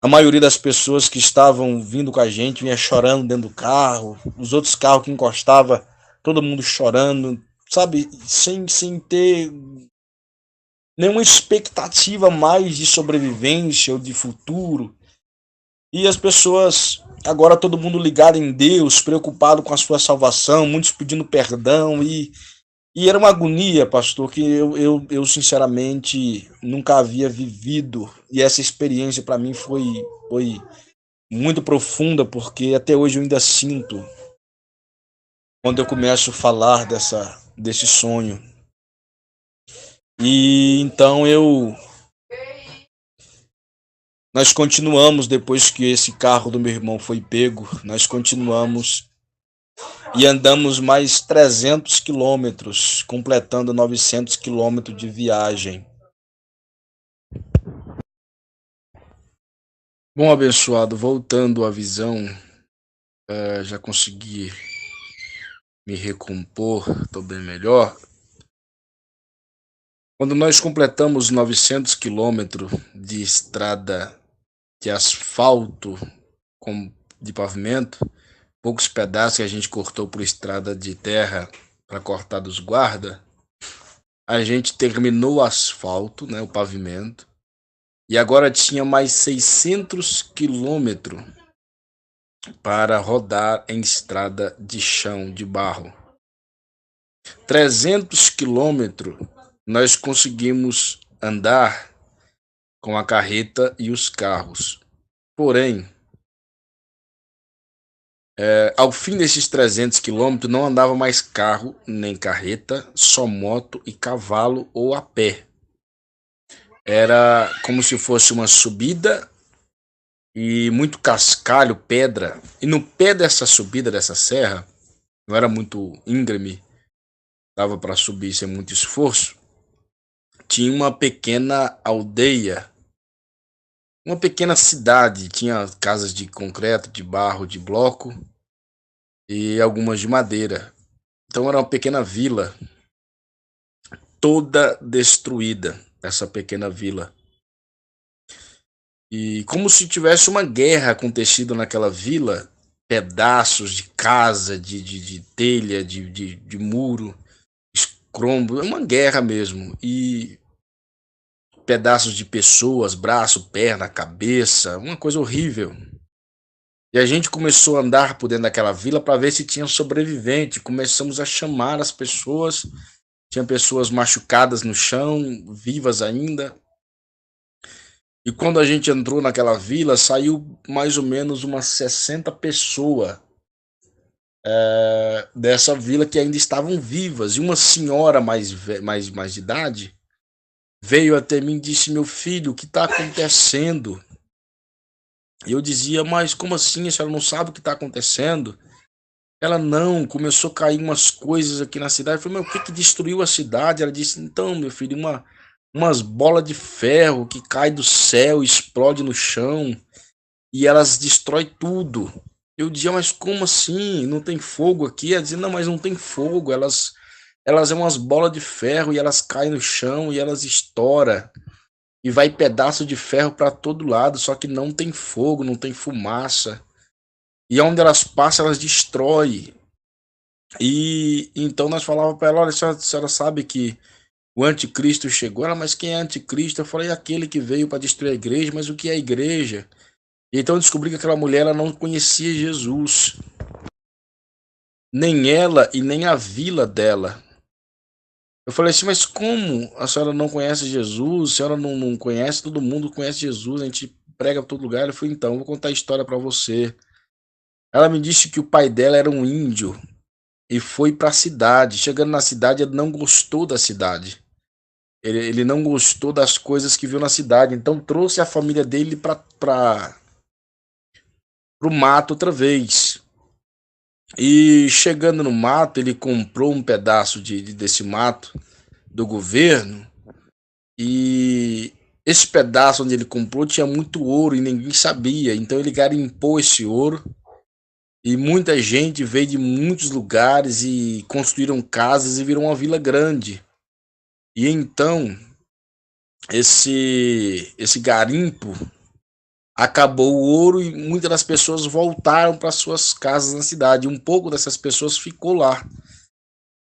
A maioria das pessoas que estavam vindo com a gente vinha chorando dentro do carro, os outros carros que encostava, todo mundo chorando, sabe, sem ter nenhuma expectativa mais de sobrevivência ou de futuro. E as pessoas, agora todo mundo ligado em Deus, preocupado com a sua salvação, muitos pedindo perdão e era uma agonia, pastor, que eu sinceramente nunca havia vivido. E essa experiência para mim foi muito profunda, porque até hoje eu ainda sinto quando eu começo a falar desse sonho. E então nós continuamos, depois que esse carro do meu irmão foi pego, nós continuamos e andamos mais 300 quilômetros, completando 900 quilômetros de viagem. Bom, abençoado, voltando à visão, já consegui me recompor, estou bem melhor. Quando nós completamos 900 quilômetros de estrada de asfalto de pavimento, poucos pedaços que a gente cortou por estrada de terra para cortar dos guarda, a gente terminou o asfalto, né, o pavimento, e agora tinha mais 600 quilômetros para rodar em estrada de chão, de barro. 300 quilômetros nós conseguimos andar com a carreta e os carros. Porém, ao fim desses 300 quilômetros não andava mais carro nem carreta, só moto e cavalo ou a pé. Era como se fosse uma subida e muito cascalho, pedra. E no pé dessa subida, dessa serra, não era muito íngreme, dava para subir sem muito esforço, tinha uma pequena aldeia, uma pequena cidade, tinha casas de concreto, de barro, de bloco e algumas de madeira. Então era uma pequena vila, toda destruída, essa pequena vila. E como se tivesse uma guerra acontecido naquela vila, pedaços de casa, de telha, de muro, escrombro, é uma guerra mesmo. E pedaços de pessoas, braço, perna, cabeça, uma coisa horrível. E a gente começou a andar por dentro daquela vila para ver se tinha sobrevivente. Começamos a chamar as pessoas. Tinha pessoas machucadas no chão, vivas ainda. E quando a gente entrou naquela vila, saiu mais ou menos umas 60 pessoas dessa vila que ainda estavam vivas. E uma senhora mais de idade veio até mim e disse: Meu filho, o que está acontecendo? E eu dizia: Mas como assim? A senhora não sabe o que está acontecendo? Ela não, começou a cair umas coisas aqui na cidade. Eu falei: Mas o que que destruiu a cidade? Ela disse: Então, meu filho, umas bolas de ferro que cai do céu, explode no chão e elas destrói tudo. Eu dizia: Mas como assim? Não tem fogo aqui? Ela dizia: Não, mas não tem fogo. Elas são umas bolas de ferro e elas caem no chão e elas estouram. E vai pedaço de ferro para todo lado, só que não tem fogo, não tem fumaça. E onde elas passam, elas destroem. E então nós falávamos para ela: Olha, a senhora sabe que o anticristo chegou. Ela: Mas quem é anticristo? Eu falei: Aquele que veio para destruir a igreja. Mas o que é a igreja? E então eu descobri que aquela mulher, ela não conhecia Jesus. Nem ela e nem a vila dela. Eu falei assim: Mas como a senhora não conhece Jesus? A senhora não conhece? Todo mundo conhece Jesus, a gente prega para todo lugar. Eu falei: Então, eu vou contar a história para você. Ela me disse que o pai dela era um índio e foi para a cidade. Chegando na cidade, ele não gostou da cidade. Ele não gostou das coisas que viu na cidade. Então trouxe a família dele para o mato outra vez. E chegando no mato, ele comprou um pedaço desse mato do governo. E esse pedaço onde ele comprou tinha muito ouro e ninguém sabia. Então ele garimpou esse ouro. E muita gente veio de muitos lugares e construíram casas e virou uma vila grande. E então esse garimpo acabou o ouro e muitas das pessoas voltaram para suas casas na cidade. Um pouco dessas pessoas ficou lá.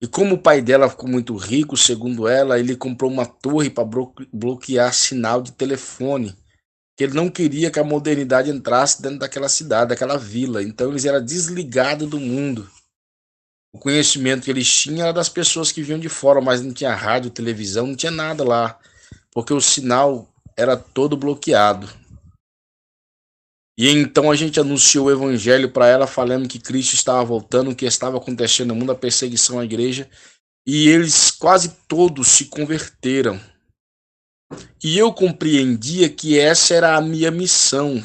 E como o pai dela ficou muito rico, segundo ela, ele comprou uma torre para bloquear sinal de telefone. Que ele não queria que a modernidade entrasse dentro daquela cidade, daquela vila. Então eles eram desligados do mundo. O conhecimento que eles tinham era das pessoas que vinham de fora, mas não tinha rádio, televisão, não tinha nada lá, porque o sinal era todo bloqueado. E então a gente anunciou o evangelho para ela, falando que Cristo estava voltando, que estava acontecendo no mundo, a perseguição à igreja, e eles quase todos se converteram. E eu compreendia que essa era a minha missão.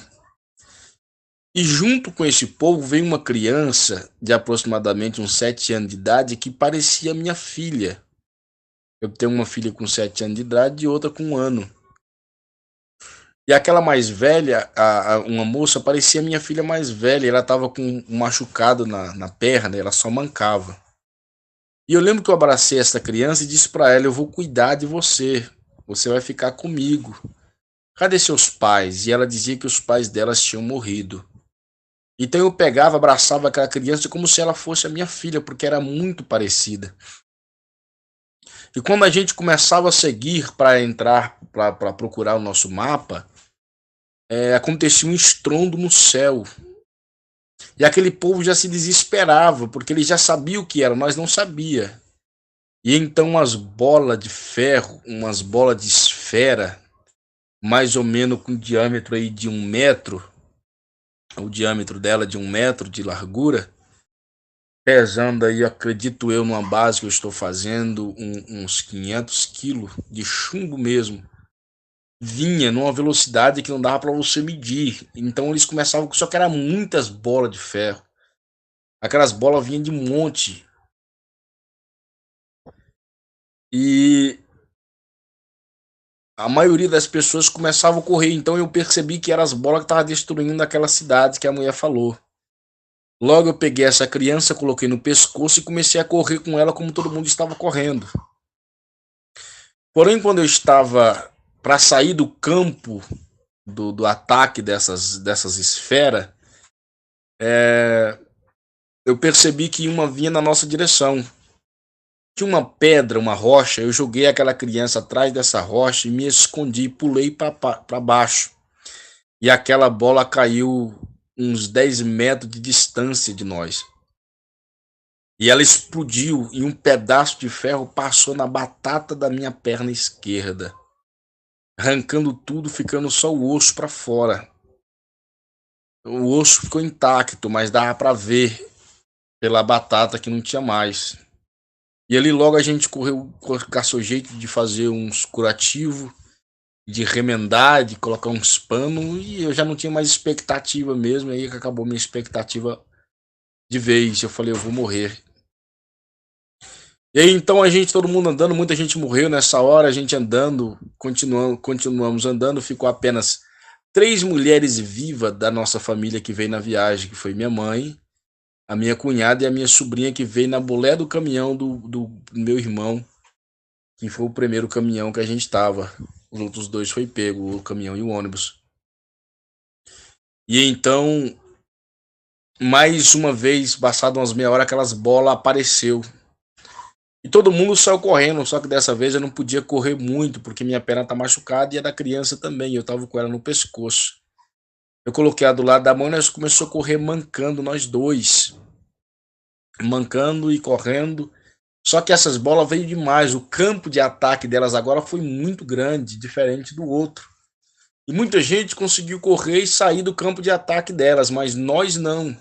E junto com esse povo veio uma criança de aproximadamente uns 7 anos de idade que parecia minha filha. Eu tenho uma filha com 7 anos de idade e outra com 1 ano. E aquela mais velha, uma moça, parecia minha filha mais velha. Ela estava com um machucado na perna, ela só mancava. E eu lembro que eu abracei essa criança e disse para ela: Eu vou cuidar de você. Você vai ficar comigo. Cadê seus pais? E ela dizia que os pais delas tinham morrido. Então eu pegava, abraçava aquela criança como se ela fosse a minha filha, porque era muito parecida. E quando a gente começava a seguir para entrar, para procurar o nosso mapa, acontecia um estrondo no céu. E aquele povo já se desesperava, porque ele já sabia o que era, nós não sabia. E então umas bolas de ferro, umas bolas de esfera, mais ou menos com diâmetro aí de 1 metro, o diâmetro dela de 1 metro de largura, pesando aí, acredito eu, numa base que eu estou fazendo, uns 500 quilos de chumbo mesmo. Vinha numa velocidade que não dava para você medir. Então eles começavam, só que era muitas bolas de ferro. Aquelas bolas vinham de monte. E a maioria das pessoas começavam a correr. Então eu percebi que eram as bolas que estavam destruindo aquela cidade que a mulher falou. Logo eu peguei essa criança, coloquei no pescoço e comecei a correr com ela como todo mundo estava correndo. Porém, quando eu estava para sair do campo do ataque dessas esferas, eu percebi que uma vinha na nossa direção. Tinha uma pedra, uma rocha, eu joguei aquela criança atrás dessa rocha e me escondi, pulei para baixo. E aquela bola caiu uns 10 metros de distância de nós. E ela explodiu e um pedaço de ferro passou na batata da minha perna esquerda, arrancando tudo, ficando só o osso para fora. O osso ficou intacto, mas dava para ver pela batata que não tinha mais. E ali logo a gente correu, caçou jeito de fazer uns curativos, de remendar, de colocar uns panos, e eu já não tinha mais expectativa mesmo, aí que acabou minha expectativa de vez. Eu falei, eu vou morrer. E aí então a gente, todo mundo andando, muita gente morreu nessa hora, a gente andando, continuamos andando, ficou apenas 3 mulheres vivas da nossa família que veio na viagem, que foi minha mãe, a minha cunhada e a minha sobrinha que veio na bolé do caminhão do meu irmão, que foi o primeiro caminhão que a gente tava. Os outros 2 foi pego, o caminhão e o ônibus. E então, mais uma vez, passado umas meia hora, aquelas bolas apareceu. E todo mundo saiu correndo, só que dessa vez eu não podia correr muito, porque minha perna tá machucada e a da criança também, eu tava com ela no pescoço. Eu coloquei ela do lado da mão e nós começamos a correr mancando, nós dois. Mancando e correndo. Só que essas bolas veio demais, o campo de ataque delas agora foi muito grande, diferente do outro. E muita gente conseguiu correr e sair do campo de ataque delas, mas nós não.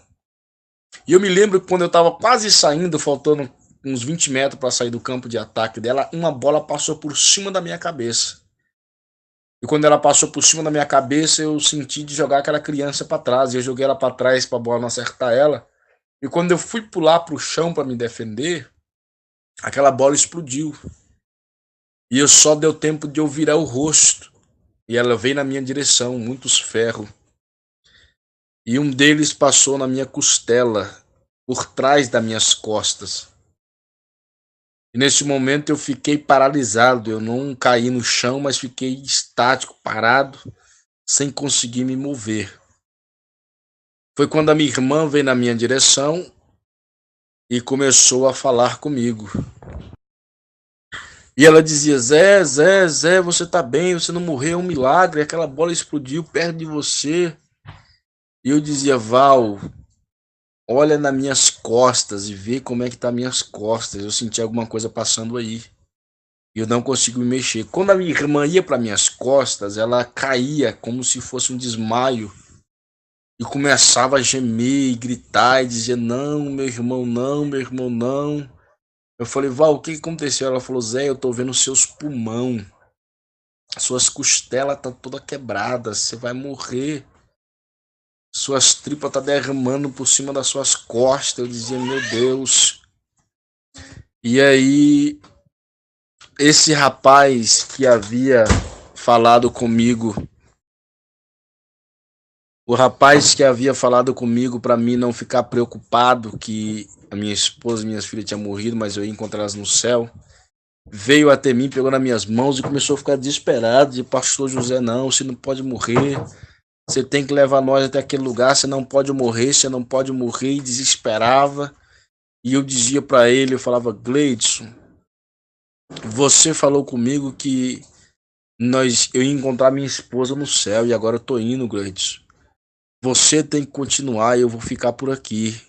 E eu me lembro que quando eu estava quase saindo, faltando uns 20 metros para sair do campo de ataque dela, uma bola passou por cima da minha cabeça. E quando ela passou por cima da minha cabeça, eu senti de jogar aquela criança para trás. E eu joguei ela para trás para a bola não acertar ela. E quando eu fui pular para o chão para me defender, aquela bola explodiu. E eu só deu tempo de eu virar o rosto. E ela veio na minha direção, muitos ferros. E um deles passou na minha costela, por trás das minhas costas. E nesse momento eu fiquei paralisado, eu não caí no chão, mas fiquei estático, parado, sem conseguir me mover. Foi quando a minha irmã veio na minha direção e começou a falar comigo. E ela dizia, Zé, você tá bem, você não morreu, é um milagre, aquela bola explodiu perto de você. E eu dizia, Val, olha nas minhas costas e vê como é que tá minhas costas. Eu senti alguma coisa passando aí. E eu não consigo me mexer. Quando a minha irmã ia para minhas costas, ela caía como se fosse um desmaio. E começava a gemer e gritar e dizer, não, meu irmão, não, meu irmão, não. Eu falei, Val, o que aconteceu? Ela falou, Zé, eu tô vendo seus pulmão. Suas costelas tá toda quebrada, você vai morrer. Suas tripas tá derramando por cima das suas costas. Eu dizia, meu Deus. E aí, esse rapaz que havia falado comigo, o rapaz que havia falado comigo para mim não ficar preocupado que a minha esposa e minhas filhas tinham morrido, mas eu ia encontrá-las no céu, veio até mim, pegou nas minhas mãos e começou a ficar desesperado. De pastor José, não, você não pode morrer. Você tem que levar nós até aquele lugar, você não pode morrer, você não pode morrer. E desesperava. E eu dizia para ele, eu falava, Gleidson, você falou comigo que eu ia encontrar minha esposa no céu e agora eu tô indo, Gleidson. Você tem que continuar e eu vou ficar por aqui.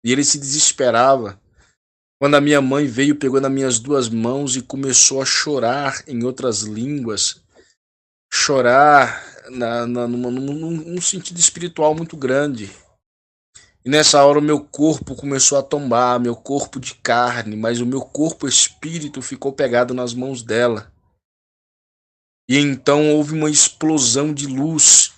E ele se desesperava. Quando a minha mãe veio, pegou nas minhas 2 mãos e começou a chorar em outras línguas. Chorar num sentido espiritual muito grande. E nessa hora o meu corpo começou a tombar, meu corpo de carne, mas o meu corpo espírito ficou pegado nas mãos dela. E então houve uma explosão de luz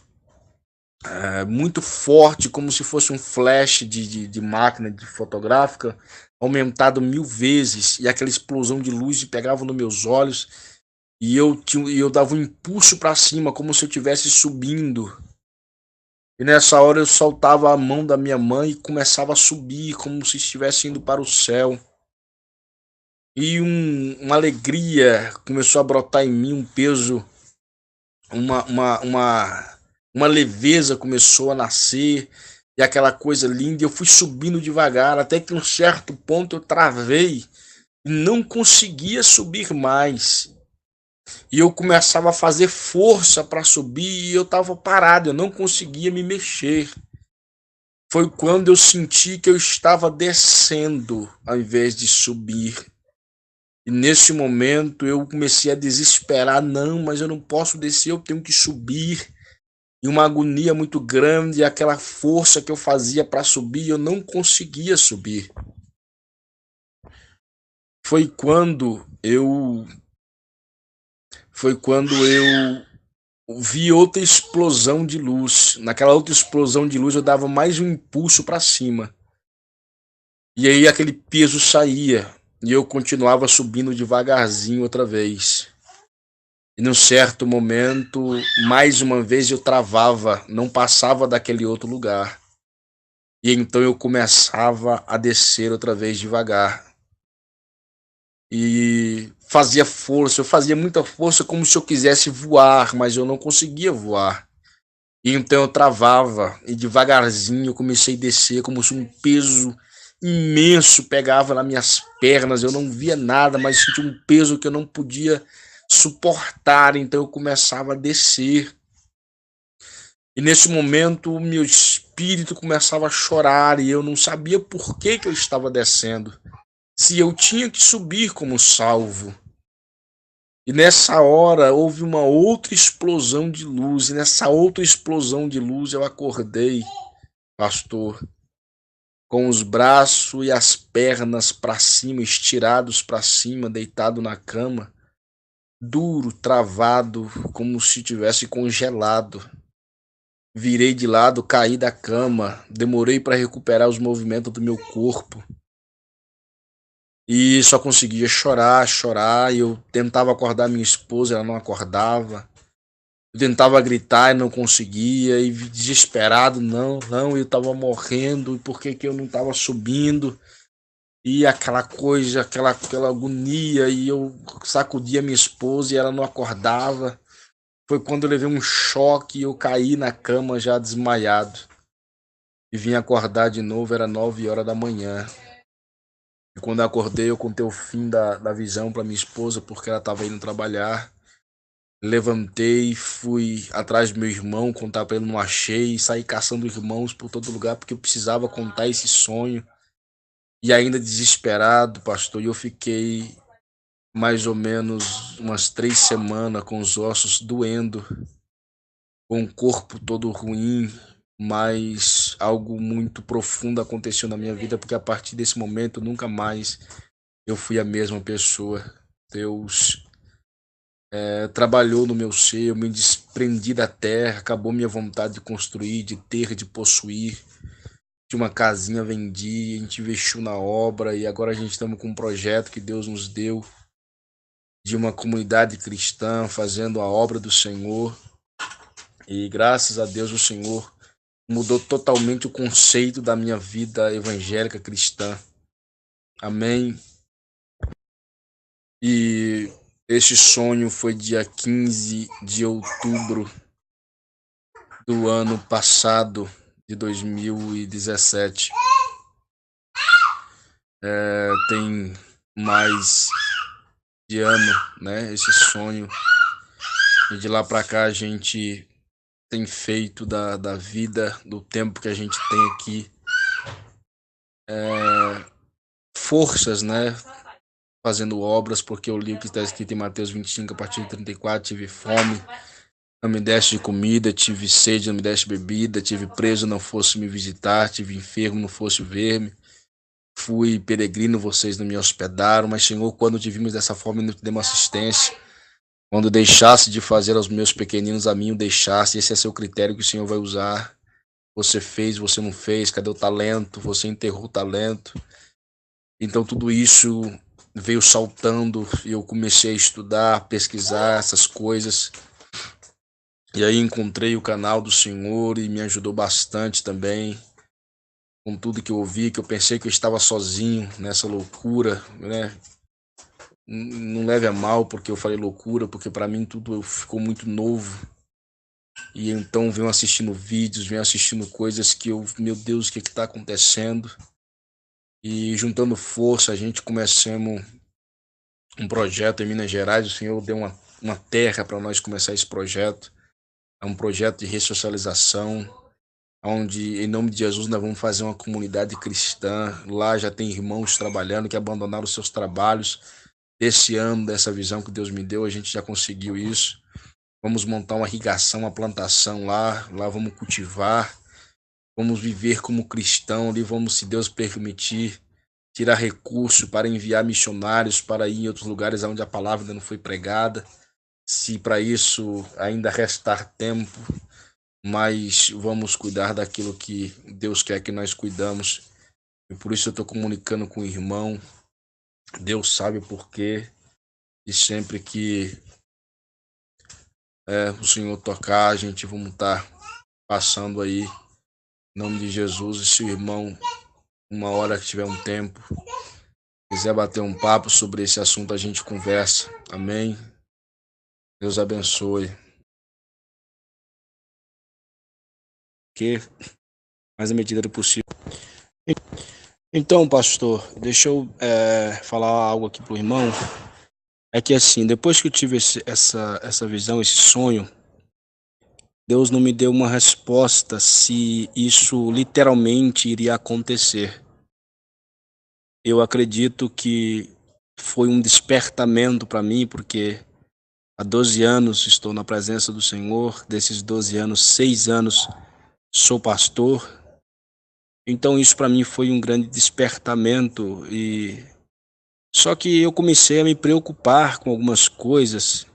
muito forte, como se fosse um flash de máquina de fotográfica, aumentado 1000 vezes, e aquela explosão de luz pegava nos meus olhos, e eu dava um impulso para cima, como se eu estivesse subindo. E nessa hora eu soltava a mão da minha mãe e começava a subir como se estivesse indo para o céu. E uma alegria começou a brotar em mim, um peso, uma, uma, uma, uma leveza começou a nascer, e aquela coisa linda. Eu fui subindo devagar, até que um certo ponto eu travei e não conseguia subir mais. E eu começava a fazer força para subir e eu estava parado, eu não conseguia me mexer. Foi quando eu senti que eu estava descendo ao invés de subir. E nesse momento eu comecei a desesperar, não, mas eu não posso descer, eu tenho que subir. E uma agonia muito grande, aquela força que eu fazia para subir, eu não conseguia subir. Foi quando eu foi quando eu vi outra explosão de luz. Naquela outra explosão de luz eu dava mais um impulso para cima. E aí aquele peso saía e eu continuava subindo devagarzinho outra vez. E num certo momento, mais uma vez eu travava, não passava daquele outro lugar. E então eu começava a descer outra vez devagar. E fazia força, eu fazia muita força como se eu quisesse voar, mas eu não conseguia voar. E então eu travava e devagarzinho eu comecei a descer como se um peso imenso pegava nas minhas pernas. Eu não via nada, mas sentia um peso que eu não podia suportar. Então eu começava a descer. E nesse momento o meu espírito começava a chorar e eu não sabia por que eu estava descendo. Se eu tinha que subir como salvo. E nessa hora houve uma outra explosão de luz. E nessa outra explosão de luz eu acordei, pastor, com os braços e as pernas para cima, estirados para cima, deitado na cama, duro, travado, como se tivesse congelado. Virei de lado, caí da cama, demorei para recuperar os movimentos do meu corpo. E só conseguia chorar, chorar, e eu tentava acordar minha esposa, ela não acordava. Eu tentava gritar e não conseguia, e desesperado, não, eu tava morrendo, e por que que eu não tava subindo? E aquela coisa, aquela agonia, e eu sacudia minha esposa e ela não acordava. Foi quando eu levei um choque e eu caí na cama já desmaiado. E vim acordar de novo, era 9 horas da manhã. E quando eu acordei, eu contei o fim da visão para minha esposa, porque ela estava indo trabalhar. Levantei, fui atrás do meu irmão, contar para ele, não achei, saí caçando irmãos por todo lugar, porque eu precisava contar esse sonho. E ainda desesperado, pastor, e eu fiquei mais ou menos umas 3 semanas com os ossos doendo, com o corpo todo ruim, mas algo muito profundo aconteceu na minha vida, porque a partir desse momento nunca mais eu fui a mesma pessoa. Deus trabalhou no meu ser, eu me desprendi da terra, acabou minha vontade de construir, de ter, de possuir. De uma casinha vendi, a gente investiu na obra e agora a gente estamos com um projeto que Deus nos deu de uma comunidade cristã fazendo a obra do Senhor. E graças a Deus o Senhor mudou totalmente o conceito da minha vida evangélica cristã. Amém. E este sonho foi dia 15 de outubro do ano passado, de 2017. Tem mais de ano, né? Esse sonho. E de lá para cá a gente tem feito da vida, do tempo que a gente tem aqui, forças, né? Fazendo obras, porque eu li o que está escrito em Mateus 25, a partir de 34, tive fome, não me deste de comida, tive sede, não me deste bebida, tive preso, não fosse me visitar, tive enfermo, não fosse ver-me, fui peregrino, vocês não me hospedaram, mas Senhor, quando te vimos dessa forma, não te demos assistência. Quando deixasse de fazer aos meus pequeninos, a mim o deixasse. Esse é seu critério que o Senhor vai usar. Você fez, você não fez, cadê o talento? Você enterrou o talento. Então tudo isso veio saltando e eu comecei a estudar, pesquisar essas coisas. E aí encontrei o canal do Senhor e me ajudou bastante também. Com tudo que eu ouvi, que eu pensei que eu estava sozinho nessa loucura, né? Não leve a mal porque eu falei loucura, porque para mim tudo ficou muito novo. E então venho assistindo vídeos, venho assistindo coisas que eu, meu Deus, o que está acontecendo? E juntando força, a gente começamos um projeto em Minas Gerais. O Senhor deu uma terra para nós começar esse projeto. É um projeto de ressocialização, onde, em nome de Jesus, nós vamos fazer uma comunidade cristã. Lá já tem irmãos trabalhando que abandonaram os seus trabalhos. Esse ano, dessa visão que Deus me deu, a gente já conseguiu isso. Vamos montar uma irrigação, uma plantação lá vamos cultivar, vamos viver como cristão ali, vamos, se Deus permitir, tirar recurso para enviar missionários para ir em outros lugares onde a palavra ainda não foi pregada. Se para isso ainda restar tempo, mas vamos cuidar daquilo que Deus quer que nós cuidamos. E por isso eu estou comunicando com o irmão. Deus sabe o porquê. E sempre que o Senhor tocar, a gente vamos estar passando aí, em nome de Jesus. E se o irmão, uma hora que tiver um tempo, quiser bater um papo sobre esse assunto, a gente conversa. Amém? Deus abençoe. Que mais na medida do possível. Então, pastor, deixa eu falar algo aqui pro irmão. É que assim, depois que eu tive essa visão, esse sonho, Deus não me deu uma resposta se isso literalmente iria acontecer. Eu acredito que foi um despertamento para mim, porque há 12 anos estou na presença do Senhor. Desses 12 anos, 6 anos sou pastor. Então isso para mim foi um grande despertamento. E só que eu comecei a me preocupar com algumas coisas.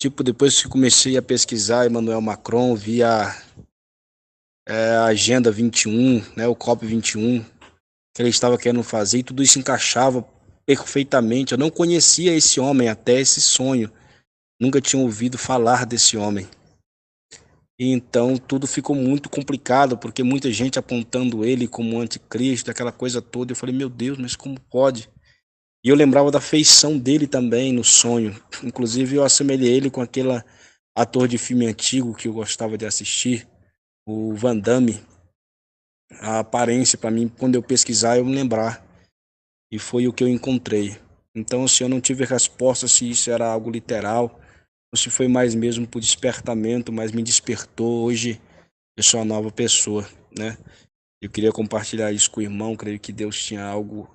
Tipo, depois que comecei a pesquisar Emmanuel Macron, vi a Agenda 21, né, o COP 21, que ele estava querendo fazer, e tudo isso encaixava perfeitamente. Eu não conhecia esse homem até esse sonho. Nunca tinha ouvido falar desse homem. E então tudo ficou muito complicado, porque muita gente apontando ele como anticristo, aquela coisa toda. Eu falei, meu Deus, mas como pode? E eu lembrava da feição dele também no sonho. Inclusive eu assemelhei ele com aquele ator de filme antigo que eu gostava de assistir, o Van Damme. A aparência para mim, quando eu pesquisar, eu me lembrar. E foi o que eu encontrei. Então, se eu não tive resposta se isso era algo literal, ou se foi mais mesmo por despertamento, mas me despertou. Hoje eu sou uma nova pessoa, né? Eu queria compartilhar isso com o irmão, creio que Deus tinha algo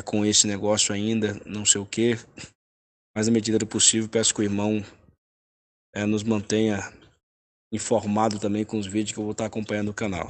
com esse negócio ainda, não sei o quê. Mas na medida do possível, peço que o irmão nos mantenha informado também com os vídeos que eu vou estar acompanhando no canal.